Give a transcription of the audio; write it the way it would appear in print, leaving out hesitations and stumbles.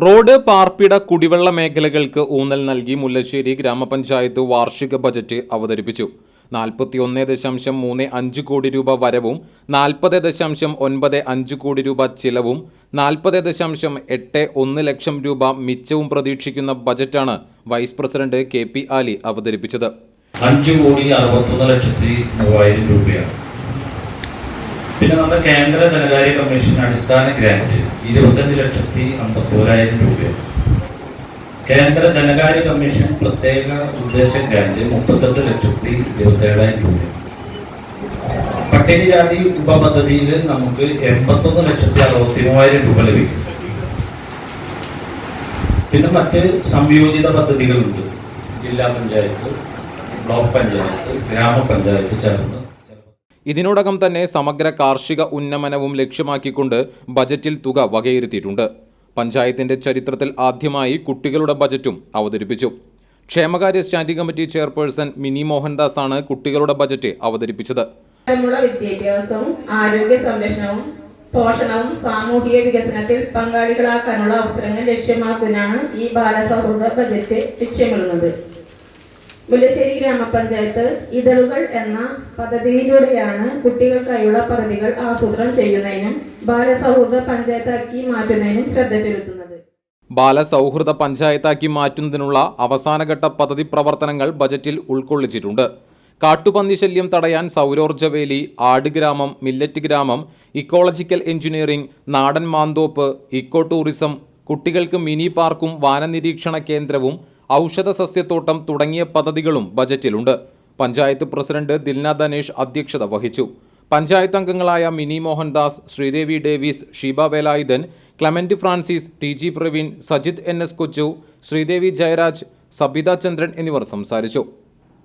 Road, പാർപ്പിട, കുടിവെള്ള മേഖലകൾക്ക് ഊന്നൽ നൽകി മുല്ലശ്ശേരി ഗ്രാമപഞ്ചായത്ത് വാർഷിക ബജറ്റ് അവതരിപ്പിച്ചു. 41.35 കോടി രൂപ വരവും 40.95 കോടി രൂപ ചിലവും 40.81 ലക്ഷം രൂപ മിച്ചവും പ്രതീക്ഷിക്കുന്ന ബജറ്റാണ് വൈസ് പ്രസിഡന്റ് KP ആലി അവതരിപ്പിച്ചത്. 5,61,03,000 രൂപയാണ്. പിന്നെ നമ്മുടെ കേന്ദ്ര ധനകാര്യ കമ്മീഷൻ അടിസ്ഥാന ഗ്രാന്റ് 25,51,000 രൂപയാണ്. കേന്ദ്ര ധനകാര്യ കമ്മീഷൻ പ്രത്യേക ഉദ്ദേശ ഗ്രാന്റ് 38,27,000 രൂപയാണ്. പട്ടികജാതി ഉപപദ്ധതിയിൽ നമുക്ക് 81,63,000 രൂപ ലഭിക്കും. പിന്നെ മറ്റ് സംയോജിത പദ്ധതികളുണ്ട്. ജില്ലാ പഞ്ചായത്ത്, ബ്ലോക്ക് പഞ്ചായത്ത്, ഗ്രാമപഞ്ചായത്ത് ചേർന്ന്. ഇതിനോടകം തന്നെ സമഗ്ര കാർഷിക ഉന്നമനവും ലക്ഷ്യമാക്കിക്കൊണ്ട് ബജറ്റിൽ തുക വകയിരുത്തിയിട്ടുണ്ട്. പഞ്ചായത്തിന്റെ ചരിത്രത്തിൽ ആദ്യമായി കുട്ടികളുടെ ബജറ്റും അവതരിപ്പിച്ചു. ക്ഷേമകാര്യ standing committee chairperson mini Mohandas ആണ് കുട്ടികളുടെ ബജറ്റ് അവതരിപ്പിച്ചത്. വിദ്യാഭ്യാസവും ആരോഗ്യ സംരക്ഷണവും പോഷണവും സാമൂഹിക വികസനത്തിൽ പങ്കാളികളാക്കാനുള്ള അവസരങ്ങൾ ലക്ഷ്യമാക്കാനാണ് ഈ ബാലസൗഹൃദ ബജറ്റ് ലക്ഷ്യമിടുന്നത്. മുല്ലശ്ശേരി ഗ്രാമപഞ്ചായത്ത് ഇതളുകൾ എന്ന പദ്ധതിയിലൂടെയാണ് കുട്ടികൾക്കായുള്ള പദ്ധതികൾ ആസൂത്രണം ചെയ്യുന്നതിനും ബാലസൗഹൃദ പഞ്ചായത്താക്കി മാറ്റുന്നതിനും ശ്രദ്ധ ചെലുത്തുന്നത്. ബാലസൗഹൃദ പഞ്ചായത്താക്കി മാറ്റുന്നതിനുള്ള അവസാനഘട്ട പദ്ധതി പ്രവർത്തനങ്ങൾ ബജറ്റിൽ ഉൾക്കൊള്ളിച്ചിട്ടുണ്ട്. കാട്ടുപന്നി ശല്യം തടയാൻ സൗരോർജ്ജവേലി, ആടുഗ്രാമം, മില്ലറ്റ് ഗ്രാമം, ഇക്കോളജിക്കൽ എഞ്ചിനീയറിംഗ്, നാടൻ മാന്തോപ്പ്, ഇക്കോ ടൂറിസം, കുട്ടികൾക്ക് മിനി പാർക്കും വാനനിരീക്ഷണ കേന്ദ്രവും ഔഷധ സസ്യത്തോട്ടം തുടങ്ങിയ പദ്ധതികളും ബജറ്റിലുണ്ട്. പഞ്ചായത്ത് പ്രസിഡന്റ് ദിൽന ധനേഷ് അധ്യക്ഷത വഹിച്ചു. പഞ്ചായത്ത് അംഗങ്ങളായ Mini Mohandas, Sreedevi Davis, Sheeba Velayudhan, Clement Francis, TG Praveen, Sajith NS Kochu, Sridevi Jayaraj, Sabitha ചന്ദ്രൻ എന്നിവർ സംസാരിച്ചു.